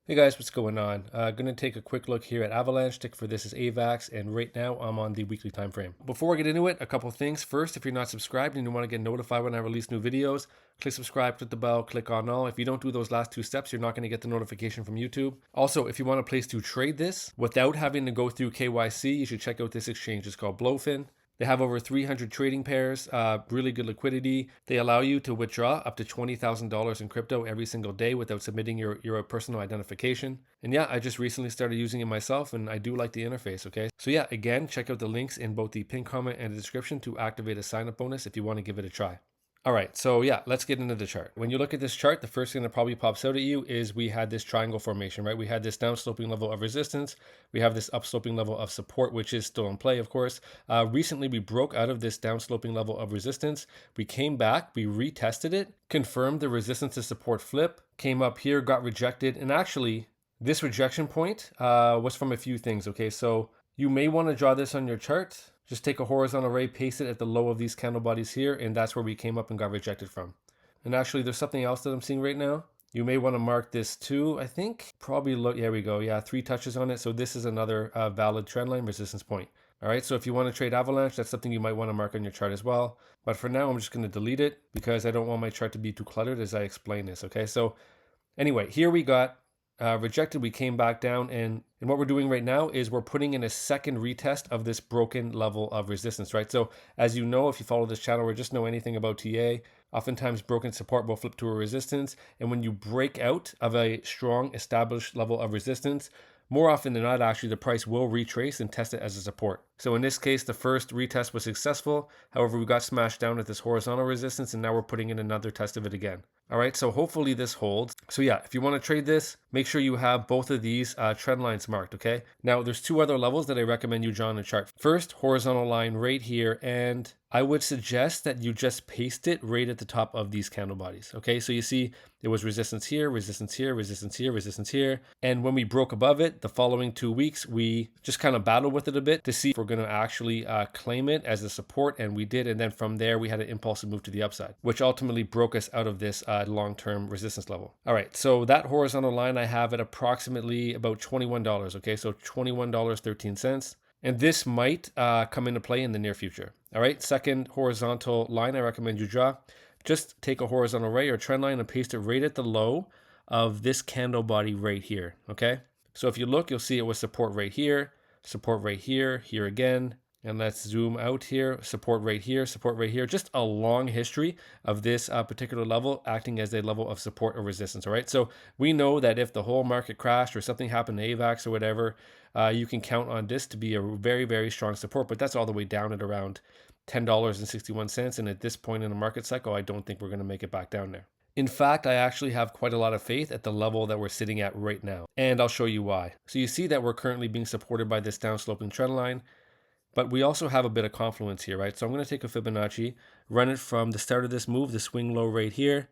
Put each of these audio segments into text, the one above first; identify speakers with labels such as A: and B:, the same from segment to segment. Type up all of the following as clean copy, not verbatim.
A: Hey guys, what's going on? Gonna take a quick look here at Avalanche. Tick for this is AVAX, and right now I'm on the weekly time frame. Before I get into it, a couple things. First, if you're not subscribed and you want to get notified when I release new videos, click subscribe, click the bell, click on all. If you don't do those last two steps, you're not going to get the notification from YouTube. Also, if you want a place to trade this without having to go through KYC, you should check out this exchange. It's called BloFin. They have over 300 trading pairs, really good liquidity. They allow you to withdraw up to $20,000 in crypto every single day without submitting your personal identification. And yeah, I just recently started using it myself and I do like the interface, okay? So yeah, again, check out the links in both the pinned comment and the description to activate a sign-up bonus if you want to give it a try. All right, so yeah, let's get into the chart. When you look at this chart, the first thing that probably pops out at you is we had this triangle formation, right? We had this downsloping level of resistance. We have this upsloping level of support, which is still in play, of course. Recently, we broke out of this downsloping level of resistance. We came back, we retested it, confirmed the resistance to support flip, came up here, got rejected. And actually, this rejection point was from a few things, okay? So you may want to draw this on your chart. Just take a horizontal ray, paste it at the low of these candle bodies here, and that's where we came up and got rejected from. And actually, there's something else that I'm seeing right now. You may want to mark this too, I think. Probably look, here we go. Yeah, 3 touches on it. So this is another valid trendline resistance point. All right, so if you want to trade Avalanche, that's something you might want to mark on your chart as well. But for now, I'm just going to delete it because I don't want my chart to be too cluttered as I explain this, okay? So anyway, here we got rejected, we came back down, and what we're doing right now is we're putting in a second retest of this broken level of resistance, right? So as you know, if you follow this channel or just know anything about TA, oftentimes broken support will flip to a resistance, and when you break out of a strong established level of resistance, more often than not, actually, the price will retrace and test it as a support. So in this case, the first retest was successful. However, we got smashed down at this horizontal resistance, and now we're putting in another test of it again. All right, so hopefully this holds. So yeah, if you want to trade this, make sure you have both of these trend lines marked, okay? Now, there's 2 other levels that I recommend you draw on the chart. First, horizontal line right here, and I would suggest that you just paste it right at the top of these candle bodies, okay? So you see there was resistance here, resistance here, resistance here, resistance here. And when we broke above it, the following 2 weeks, we just kind of battled with it a bit to see if we're going to actually claim it as a support, and we did. And then from there, we had an impulsive move to the upside, which ultimately broke us out of this long-term resistance level. All right, so that horizontal line I have at approximately about $21, okay? So $21.13. And this might come into play in the near future. All right, second horizontal line I recommend you draw. Just take a horizontal ray or trend line and paste it right at the low of this candle body right here, okay? So if you look, you'll see it was support right here, here again. And let's zoom out here, support right here, just a long history of this particular level acting as a level of support or resistance, all right? So we know that if the whole market crashed or something happened to AVAX or whatever, you can count on this to be a very, very strong support, but that's all the way down at around $10.61. And at this point in the market cycle, I don't think we're going to make it back down there. In fact, I actually have quite a lot of faith at the level that we're sitting at right now, and I'll show you why. So you see that we're currently being supported by this downsloping trend line. But we also have a bit of confluence here, right? So I'm going to take a Fibonacci, run it from the start of this move, the swing low right here,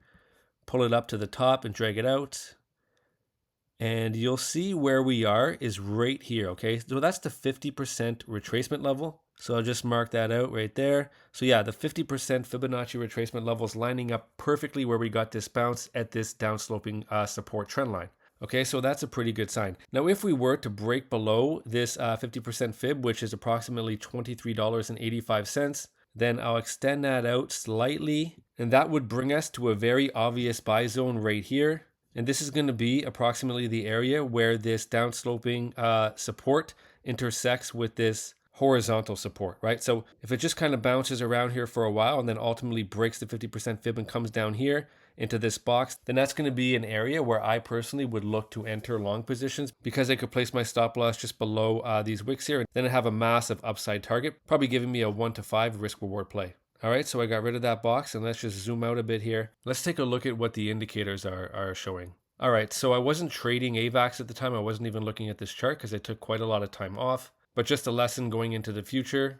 A: pull it up to the top and drag it out. And you'll see where we are is right here, okay? So that's the 50% retracement level. So I'll just mark that out right there. So yeah, the 50% Fibonacci retracement level is lining up perfectly where we got this bounce at this downsloping support trend line. Okay, so that's a pretty good sign. Now, if we were to break below this 50% fib, which is approximately $23.85, then I'll extend that out slightly, and that would bring us to a very obvious buy zone right here. And this is going to be approximately the area where this downsloping support intersects with this horizontal support, right? So if it just kind of bounces around here for a while and then ultimately breaks the 50% fib and comes down here into this box, then that's going to be an area where I personally would look to enter long positions because I could place my stop loss just below these wicks here. Then I have a massive upside target, probably giving me a 1 to 5 risk reward play. All right, so I got rid of that box, and let's just zoom out a bit here. Let's take a look at what the indicators are showing. All right, so I wasn't trading AVAX at the time. I wasn't even looking at this chart because I took quite a lot of time off. But just a lesson going into the future.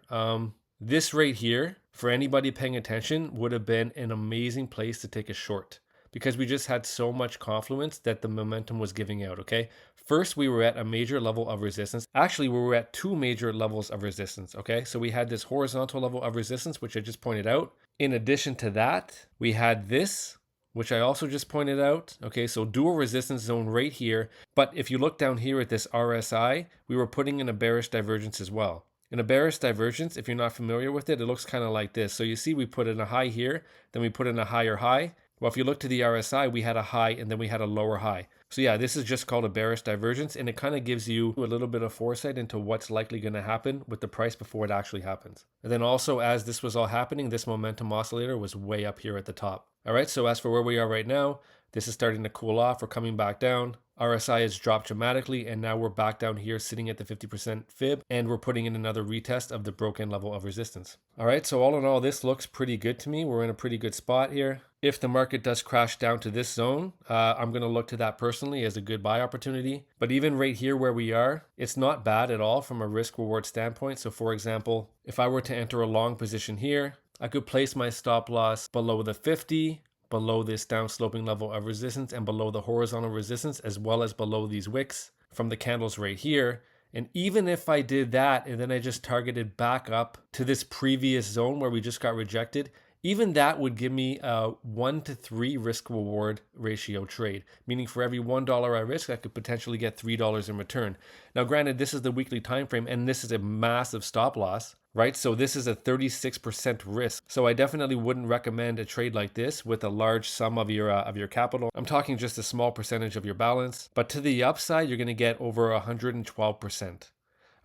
A: This right here, for anybody paying attention, would have been an amazing place to take a short because we just had so much confluence that the momentum was giving out, okay? First, we were at a major level of resistance. Actually, we were at 2 major levels of resistance, okay? So we had this horizontal level of resistance, which I just pointed out. In addition to that, we had this, which I also just pointed out. Okay, so dual resistance zone right here. But if you look down here at this RSI, we were putting in a bearish divergence as well. In a bearish divergence, if you're not familiar with it, it looks kind of like this. So you see we put in a high here, then we put in a higher high. Well, if you look to the RSI, we had a high and then we had a lower high. So yeah, this is just called a bearish divergence, and it kind of gives you a little bit of foresight into what's likely going to happen with the price before it actually happens. And then also, as this was all happening, this momentum oscillator was way up here at the top. All right, so as for where we are right now, this is starting to cool off. We're coming back down. RSI has dropped dramatically, and now we're back down here sitting at the 50% fib, and we're putting in another retest of the broken level of resistance. All right, so all in all, this looks pretty good to me. We're in a pretty good spot here. If the market does crash down to this zone, I'm going to look to that personally as a good buy opportunity. But even right here where we are, it's not bad at all from a risk reward standpoint. So for example, if I were to enter a long position here, I could place my stop loss below the 50, below this down sloping level of resistance, and below the horizontal resistance, as well as below these wicks from the candles right here. And even if I did that and then I just targeted back up to this previous zone where we just got rejected, even that would give me a 1 to 3 risk reward ratio trade, meaning for every $1 I risk, I could potentially get $3 in return. Now, granted, this is the weekly time frame and this is a massive stop loss, right? So this is a 36% risk. So I definitely wouldn't recommend a trade like this with a large sum of your capital. I'm talking just a small percentage of your balance, but to the upside, you're going to get over 112%.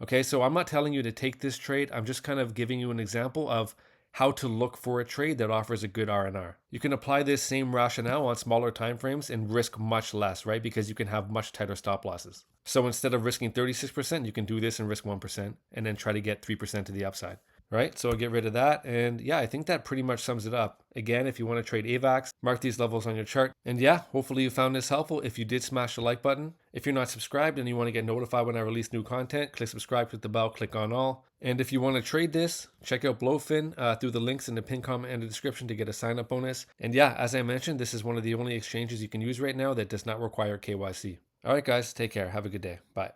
A: Okay, so I'm not telling you to take this trade. I'm just kind of giving you an example of how to look for a trade that offers a good R&R. You can apply this same rationale on smaller time frames and risk much less, right? Because you can have much tighter stop losses. So instead of risking 36%, you can do this and risk 1% and then try to get 3% to the upside, right? So I'll get rid of that. And yeah, I think that pretty much sums it up. Again, if you want to trade AVAX, mark these levels on your chart. And yeah, hopefully you found this helpful. If you did, smash the like button. If you're not subscribed and you want to get notified when I release new content, click subscribe, click the bell, click on all. And if you want to trade this, check out BloFin through the links in the pinned comment and the description to get a sign up bonus. And yeah, as I mentioned, this is one of the only exchanges you can use right now that does not require KYC. All right, guys, take care. Have a good day. Bye.